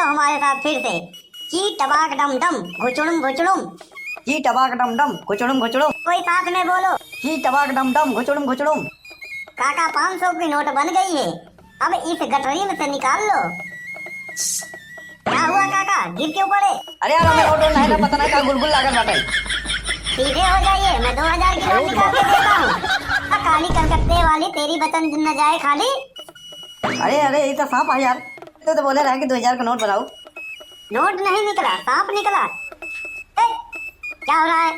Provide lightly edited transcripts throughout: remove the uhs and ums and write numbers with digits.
हमारे साथ फिर से। ची टबाक डम डम घुचुड़ुम घुचुड़ुम। ची टबाक डम डम घुचुड़ुम घुचुड़ुम। कोई साथ में बोलो। ची टबाक डम डम घुचुड़ुम घुचुड़ुम। काका 500 की नोट बन गई है, अब इस गठरी में से निकाल लो। क्या हुआ काका, गिर क्यों पड़े? अरे यार हमें नोट नहीं ना पता नहीं का गुलगुल लागल बाटे। सीधे हो जाइए, मैं 2000 की नोट निकाल के देता हूँ। काली कलकत्ते वाली तेरी बचन न जाए खाली। अरे अरे ये तो सांप है यार, तो बोले रहा कि 2000 का नोट बनाओ। नोट नहीं निकला, सांप निकला। क्या हो रहा है?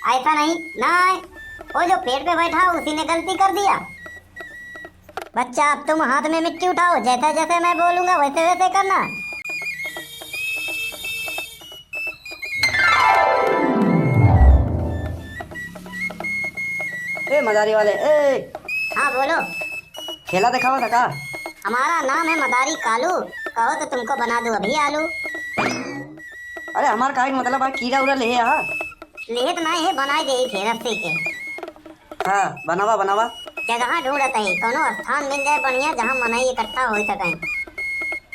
ऐसा नहीं ना, वो जो पेड़ पे बैठा उसी ने गलती कर दिया। बच्चा अब तुम हाथ में मिट्टी उठाओ, जैसे जैसे मैं बोलूंगा वैसे वैसे करना। ए मदारी वाले ए। हाँ बोलो। खेला दिखाओ सका। हमारा नाम है मदारी कालू, कहो तो तुमको बना दूं अभी आलू। अरे हमार का मतलब है कीड़ा उड़ा ले यहाँ। लेत नहीं है, बनाई दे थे रस्सी के। हाँ बनावा बनावा। जगह ढूंढत है, कोनो स्थान मिल जाए बढ़िया जहाँ मनाई इकट्ठा हो सके।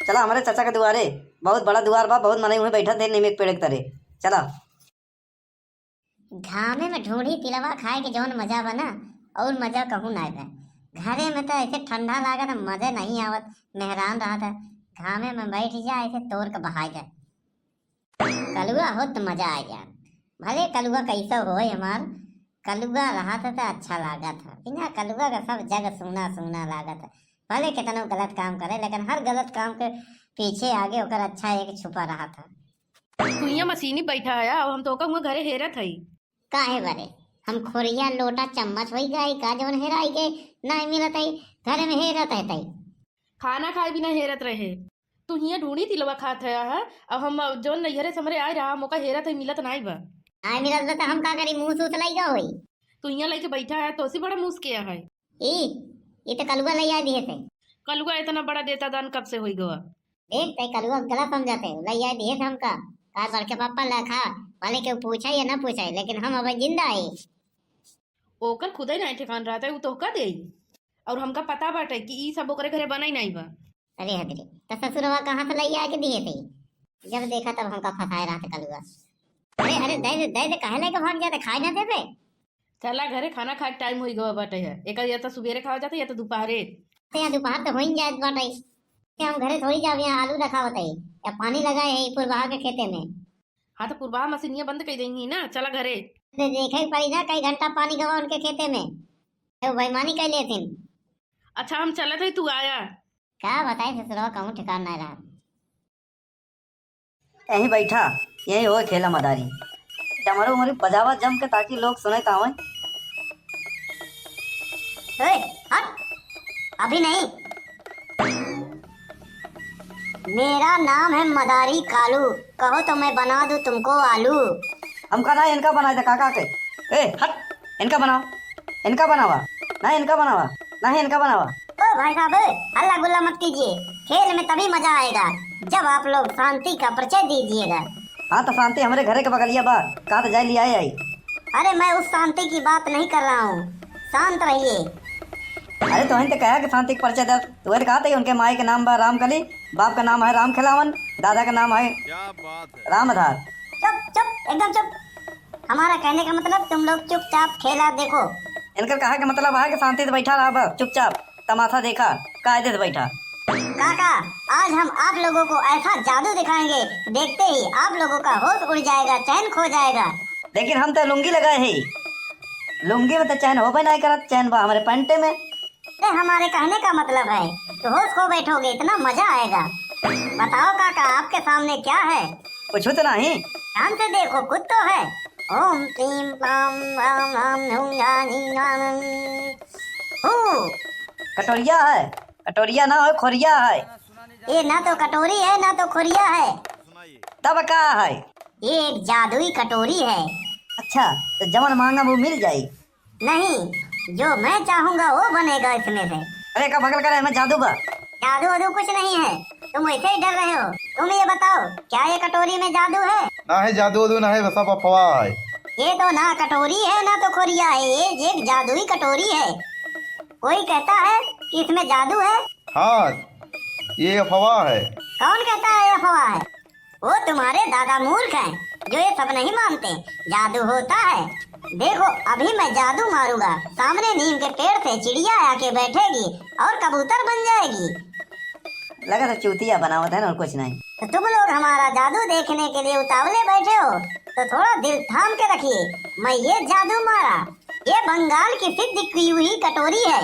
चला हमारे चाचा के दुआरे, बहुत बड़ा दुआर बा, बहुत मनाई हुए बैठा थे नीम एक पेड़ के तरे। चला घामे में ढूंढी तिलवा खाए के जौन मजा बना और मजा कहूँ ना है। घरे में तो ऐसे ठंडा लागत, मजे नहीं आवत, मेहरान रहा था। घामे में बैठ जा ऐसे तोड़ के बहा जा। कलुआ हो तो मजा आ जा। भले कलुआ कैसा हो हमार, कलुआ रहा था तो अच्छा लागा था। बिना कलुआ का सब जगह सूना सूना लागा था। भले कितना गलत काम करे, लेकिन हर गलत काम के पीछे आगे होकर अच्छा एक छुपा रहा था। तू यहाँ मशीनी बैठा है और हम तो घरे हेरत हई। काहे बरे हम खोरिया लोटा चम्मच होई गई का जवन हेराई के नहीं मिलत है, घरे में हेरत है तई। खाना खाए बिना हेरत रहे। तू यहाँ ढूंढी तिलवा खात है अब हम जो नैहरे से हमरे आए रहा मौका हेरत है, मिलत नहीं बा। नहीं मिलत बा तो हम का करी, मुंह सूत लइगा होई। तू यहाँ लेके बैठा है तो उसी बड़ा मुँह किया है। ये तो कलुआ लइया दिए थे। कलुआ इतना बड़ा देता दान कब से हुई गवा। देख तई कलुआ गलत समझाते लइया दिए थे हमका। का बड़के पापा लखा भले के पूछा या ना पूछा, लेकिन हम अब जिंदा है। ओकर खुद ही नहीं ठिकान रहा था, वो तो का दे और हमका पता बाटे कि ई सब ओकरे घरे बनाई नहीं बा। अरे हदरे तो ससुरवा कहाँ से लइया के दिए थे? जब देखा तब हमका फंसाए रहा था कलुआ। अरे अरे दे दे काहे लेके भाग जाते, खाए ना देबे? चला घरे खाना खाए टाइम हुई गवा बाटे है। एक या तो सुबेरे खावा जाता या तो दोपहरे। यहाँ दोपहर तो हो ही जात बाटे। हम घरे थोड़ी जाब, यहाँ आलू रखा होता है या पानी लगाए है पूर्वा के खेते में। हाँ तो पूर्वा मशीनिया बंद कर देंगी ना, चला घरे। देखे पड़ी ना कई घंटा पानी गवा उनके खेते में, तो बेईमानी कर लेते। अच्छा हम चले थे, तू आया क्या बताए ससुरवा कहूँ ठिकान नहीं रहा। यहीं बैठा यहीं हो खेला मदारी, डमरू उमरू बजावा जम के ताकि लोग सुने तावे। हट अभी नहीं। मेरा नाम है मदारी कालू, कहो तो मैं बना दूं तुमको आलू। हमका ना इनका बनाए थे काका के। ए हट, इनका बनाओ, इनका बनावा ना, इनका बनावा ना, इनका बनावा। ओ भाई साहब हल्ला गुल्ला मत कीजिए, खेल में तभी मजा आएगा जब आप लोग शांति का परिचय दीजिएगा। हाँ तो शांति हमारे घरे के बगलिया बा, कहा तो जाए लिया आई। अरे मैं उस शांति की बात नहीं कर रहा हूँ, शांत रहिए। अरे तो तो कहा कि शांति परिचय दे, तुम्हें कहा था उनके माई के नाम बा रामकली, बाप का नाम है राम खिलावन, दादा का नाम है रामधार। चुप चुप एकदम चुप। हमारा कहने का मतलब तुम लोग चुपचाप खेला देखो। इनका कहा के मतलब है कि शांति से बैठा रहा, बस चुपचाप तमाशा देखा, कायदे से बैठा। काका आज हम आप लोगों को ऐसा जादू दिखाएंगे, देखते ही आप लोगों का होश उड़ जाएगा, चैन खो जाएगा। लेकिन हम तो लुंगी लगाए है, लुंगी में तो चैन हो नहीं करत, चैन बा हमारे पैंटे में। ये हमारे कहने का मतलब है तो होश खो बैठोगे, इतना मजा आएगा। बताओ काका आपके सामने क्या है? कुछ तो नहीं। ध्यान से देखो, कुछ तो है। ओम क्लीम पाम राम राम नूं जानी नाम। कटोरिया है, कटोरिया ना हो खोरिया है। ये ना तो कटोरी है ना तो खोरिया है, तब का है? ये एक जादुई कटोरी है। अच्छा तो जवन मांगा वो मिल जाए? नहीं, जो मैं चाहूंगा वो बनेगा इसमें से। अरे का बगल करे, मैं जादू बा। जादू वादू कुछ नहीं है, तुम वैसे ही डर रहे हो। तुम ये बताओ क्या ये कटोरी में जादू है? ना है जादू वादू, ना है, बस सब अफवाह है। ये तो ना कटोरी है ना तो खोरिया है, ये एक जादुई कटोरी है। कोई कहता है कि इसमें जादू है। हाँ ये अफवाह है। कौन कहता है ये अफवाह है? वो तुम्हारे दादा मूर्ख हैं जो ये सब नहीं मानते। जादू होता है। देखो अभी मैं जादू मारूंगा, सामने नीम के पेड़ से चिड़िया आके बैठेगी और कबूतर बन जाएगी। लगा था चूतिया बनावत है ना और कुछ नहीं। तो तुम लोग हमारा जादू देखने के लिए उतावले बैठे हो तो थोड़ा दिल थाम के रखिए। मैं ये जादू मारा, ये बंगाल की सिद्ध की हुई कटोरी है।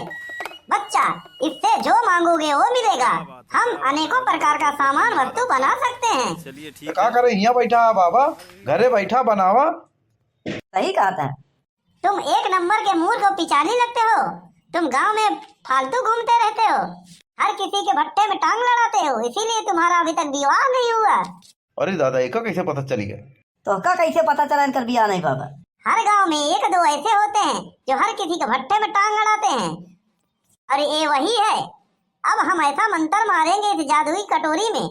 बच्चा, इससे जो मांगोगे वो मिलेगा। हम अनेकों प्रकार का सामान वस्तु बना सकते हैं। का करे यहाँ बैठा है बाबा, घरे बैठा बनावा। सही कहा था। तुम एक नंबर के मूर्ख और पिचानी लगते हो। तुम गांव में फालतू घूमते रहते हो, हर किसी के भट्टे में टांग लड़ाते हो, इसीलिए तुम्हारा अभी तक विवाह नहीं हुआ। अरे दादा एक कैसे पता चली गया? तो का कैसे पता चला इनकर बिया नहीं बाबा? हर गांव में एक दो ऐसे होते हैं जो हर किसी के भट्टे में टांग लड़ाते हैं। अरे ये वही है। अब हम ऐसा मंत्र मारेंगे इस जादुई कटोरी में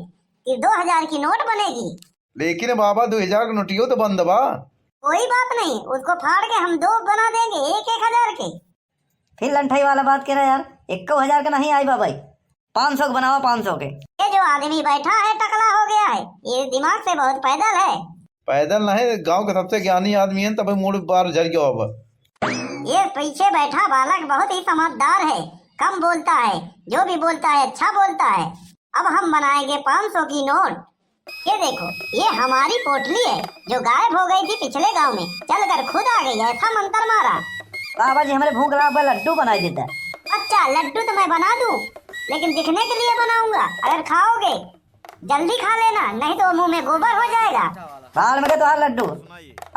कि 2000 की नोट बनेगी। लेकिन बाबा 2000 का नोटियो तो बंद बा। कोई बात नहीं, उसको फाड़ के हम 2 बना देंगे 1-1000 के। फिर लंठाई वाला बात कह रहा यार। 1000 का नहीं आई बाबा, 500 का बनावा, 500 के। ये जो आदमी बैठा है टकला हो गया है, ये दिमाग से बहुत पैदल है। पैदल नहीं, गांव के सबसे ज्ञानी आदमी है, तब मूड बार झर गया अब। ये पीछे बैठा बालक बहुत ही समझदार है, कम बोलता है, जो भी बोलता है अच्छा बोलता है। अब हम बनाएंगे 500 की नोट। ये देखो, ये हमारी पोटली है जो गायब हो गई थी पिछले गांव में, चलकर खुद आ गई। ऐसा मंत्र मारा। बाबा जी हमारे भूख लगा लड्डू बना देता। अच्छा, लड्डू तो मैं बना दूं, लेकिन दिखने के लिए बनाऊंगा। अगर खाओगे जल्दी खा लेना, नहीं तो मुंह में गोबर हो जाएगा। बाहर में तो लड्डू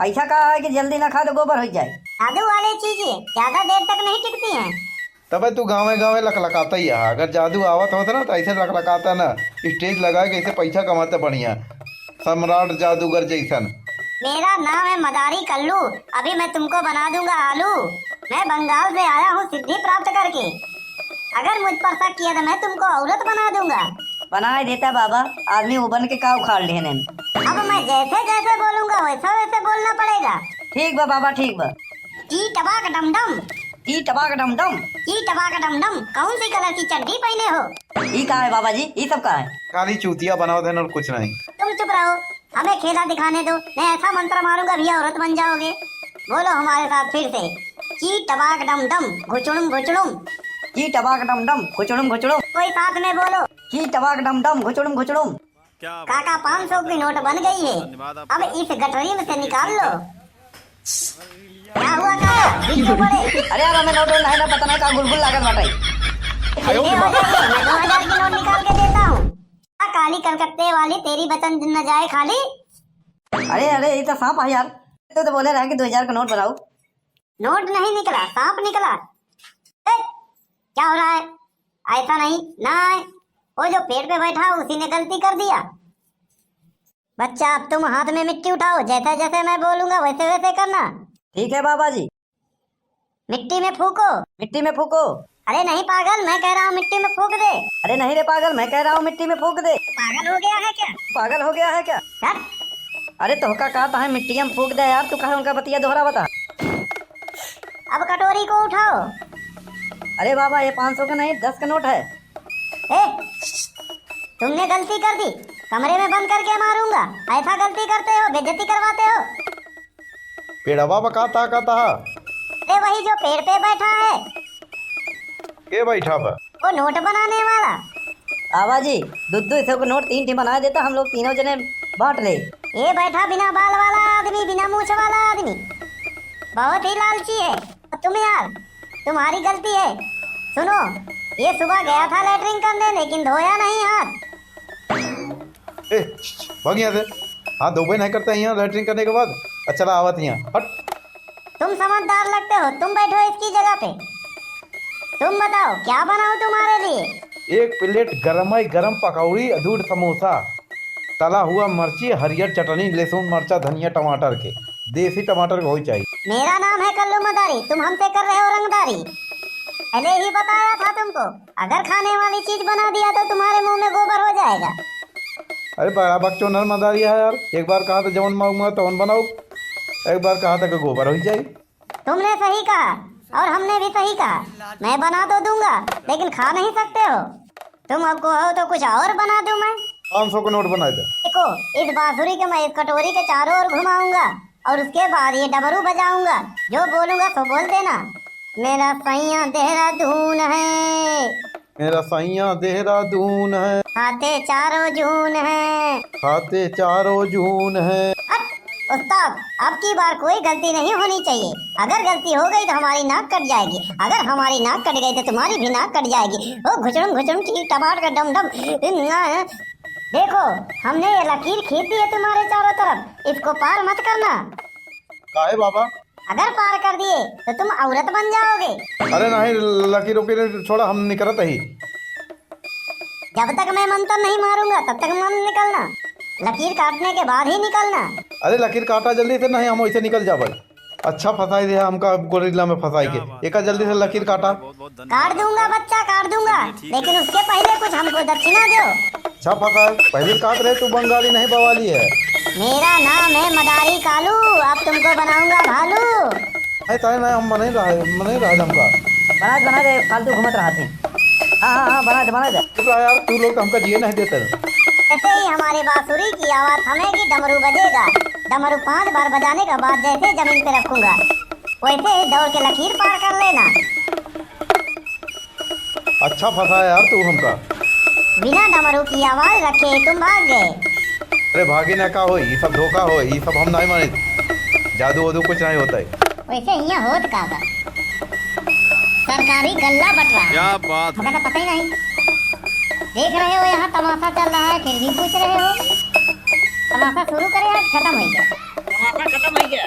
ऐसा कहा है कि जल्दी ना खा तो गोबर हो जाए। जादू वाली चीजें ज्यादा देर तक नहीं टिकती हैं। तब तू गाँव गाँव लकलकाता ही है। अगर जादू आवत होता ना तो ऐसे लकलकाता ना, स्टेज लगा के ऐसे पैसा कमाता बढ़िया, सम्राट जादूगर जैसन। मेरा नाम है मदारी कल्लू। अभी मैं तुमको बना दूंगा आलू। मैं बंगाल से आया हूँ सिद्धि प्राप्त करके। अगर मुझ पर शक किया तो मैं तुमको औरत बना दूंगा। बना देता बाबा, आदमी उबन के का उखाड़ लेने। अब मैं जैसे जैसे बोलूंगा वैसा वैसे बोलना पड़ेगा। ठीक बा बाबा, ठीक बा। ची टबाक डम डम, ई टबाक डम डम। ची टबाक डम डम। कौन सी कलर की चड्डी पहने हो? ई का है बाबा जी, ई सब का है? खाली चूतिया बनाओ देना और कुछ नहीं। तुम चुप रहो, हमें खेला दिखाने दो। मैं ऐसा मंत्र मारूंगा भैया औरत बन जाओगे। बोलो हमारे साथ फिर से, ची टबाक डम डम, घुचुड़ुम घुचुड़ुम। ई टबाक डम डम, घुचुड़ुम घुचुड़ुम। कोई साथ में बोलो। ई टबाक डम डम, घुचुड़ुम घुचुड़ुम। काका 500 की नोट बन गई है। अब इस गठरी में से निकाल लो। क्या हुआ काका? बीच में पड़े? अरे यार हमें नोट नहीं ना पता नहीं का गुलगुल लागत बाटे। ये हो जाएगी, मैं 2000 की नोट निकाल के देता हूँ। काली कलकत्ते वाली, तेरी बचन न जाए खाली। अरे अरे ये तो सांप है यार। तो बोले रहा कि 2000 का नोट बनाओ। नोट नहीं निकला, सांप निकला। क्या हो रहा है? ऐसा नहीं ना, वो जो पेड़ पे बैठा उसी ने गलती कर दिया। बच्चा अब तुम हाथ में मिट्टी उठाओ, जैसे जैसे मैं बोलूंगा वैसे वैसे करना। ठीक है बाबा जी। मिट्टी में फूको। मिट्टी में फूको। अरे नहीं पागल, मैं कह रहा हूँ मिट्टी में फूक दे। अरे नहीं रे पागल, मैं कह रहा हूँ मिट्टी में फूक दे। पागल हो गया है क्या? पागल हो गया है क्या? हट। अरे तो का कहा है मिट्टी में फूक दे यार, तू कहा उनका बतिया दोहरा बता। अब कटोरी को उठाओ। अरे बाबा ये 500 का नहीं 10 का नोट है। ए, तुमने गलती कर दी, कमरे में बंद करके मारूंगा। ऐसा गलती करते हो, बेइज्जती करवाते हो। पेड़ा बाबा कहता ए वही जो पेड़ पे बैठा है, के बैठा बा? वो नोट बनाने वाला। बाबा जी दुद्दू इसको नोट 3 टीम बना देता, हम लोग तीनों जने बांट ले। ये बैठा बिना बाल वाला आदमी, बिना मूछ वाला आदमी, बहुत ही लालची है। तुम यार, तुम्हारी गलती है। सुनो, ये सुबह गया था लेटरिंग करने, लेकिन धोया नहीं हाथ। ए भाग यहाँ से। हाँ धोबे नहीं करते यहाँ लैटरिन करने के बाद। अच्छा आवत यहाँ हट। तुम समझदार लगते हो, तुम बैठो इसकी जगह पे। तुम बताओ क्या बनाऊं तुम्हारे लिए? 1 प्लेट गरम पकौड़ी, दूध समोसा, तला हुआ मिर्ची, हरियर चटनी, लहसुन मरचा धनिया टमाटर के, देसी टमाटर का हो चाहिए। मेरा नाम है कल्लू मदारी, तुम हमसे कर रहे हो रंगदारी। पहले ही बताया था तुमको, अगर खाने वाली चीज बना दिया तो तुम्हारे मुंह में गोबर हो जाएगा। अरे बड़ा बच्चों नरमदारी है यार। एक बार कहा था जवन मांगूंगा तवन बनाओ, एक बार कहा था कि गोबर हो जाए। तुमने सही कहा और हमने भी सही कहा। मैं बना तो दूंगा, लेकिन खा नहीं सकते हो। तुम अब को हो तो कुछ और बना दूं मैं। 500 का नोट बना दे। देखो, इस बांसुरी के मैं इस कटोरी के चारों ओर घुमाऊंगा और उसके बाद ये डमरू बजाऊंगा। जो बोलूंगा तो बोल देना। मेरा सैया देहरादून है, मेरा सैया देहरादून है, खाते चारों जून है। खाते चारों जून है। उस्ताद, अब की बार कोई गलती नहीं होनी चाहिए। अगर गलती हो गई तो हमारी नाक कट जाएगी, अगर हमारी नाक कट गई तो तुम्हारी भी नाक कट जाएगी। ओ घुचड़म ठीक टमाटर का डम डम। देखो, हमने ये लकीर खींच दी है तुम्हारे चारों तरफ, इसको पार मत करना। काहे बाबा? अगर पार कर दिए तो तुम औरत बन जाओगे। अरे नहीं, लकीरों के छोड़ा, हम निकलत ही। जब तक मैं मंत्र नहीं मारूंगा तब तक मन निकलना, लकीर काटने के बाद ही निकलना। अरे लकीर काटा जल्दी से, नहीं हम वैसे निकल जाबे। अच्छा फंसाई दिया हमका गोरिल्ला में फंसाई के। एक जल्दी से लकीर काटा। काट दूंगा बच्चा, काट दूंगा, लेकिन उसके पहले कुछ हमको दक्षिणा दो। अच्छा फंसा, पहले काट रहे तू बंगाली नहीं बवाली है। मेरा नाम है मदारी कालू, अब तुमको बनाऊंगा भालू। नहीं ताए नहीं, हम मने रहा हमका। बना दे, फालतू घूमत रहा थे। हाँ बना दे। चुप रहा यार, तू लोग तो हमका जिए नहीं देते। ऐसे ही हमारे बांसुरी की आवाज थमेगी, डमरू बजेगा। डमरू 5 बार बजाने के बाद जैसे जमीन पे रखूंगा वैसे ही दौड़ के लकीर पार कर लेना। अच्छा फंसा यार तू हमका। बिना डमरू की आवाज रखे तुम भाग गए। अरे भागी ना का हो, ये सब धोखा हो, ये सब हम नहीं माने। जादू वादू कुछ नहीं होता है। वैसे यहाँ होत का बा? सरकारी गल्ला बट रहा है। क्या बात मगर तो पता ही नहीं। देख रहे हो यहाँ तमाशा चल रहा है, फिर भी पूछ रहे हो। तमाशा शुरू करे या खत्म हो गया? खत्म हो गया।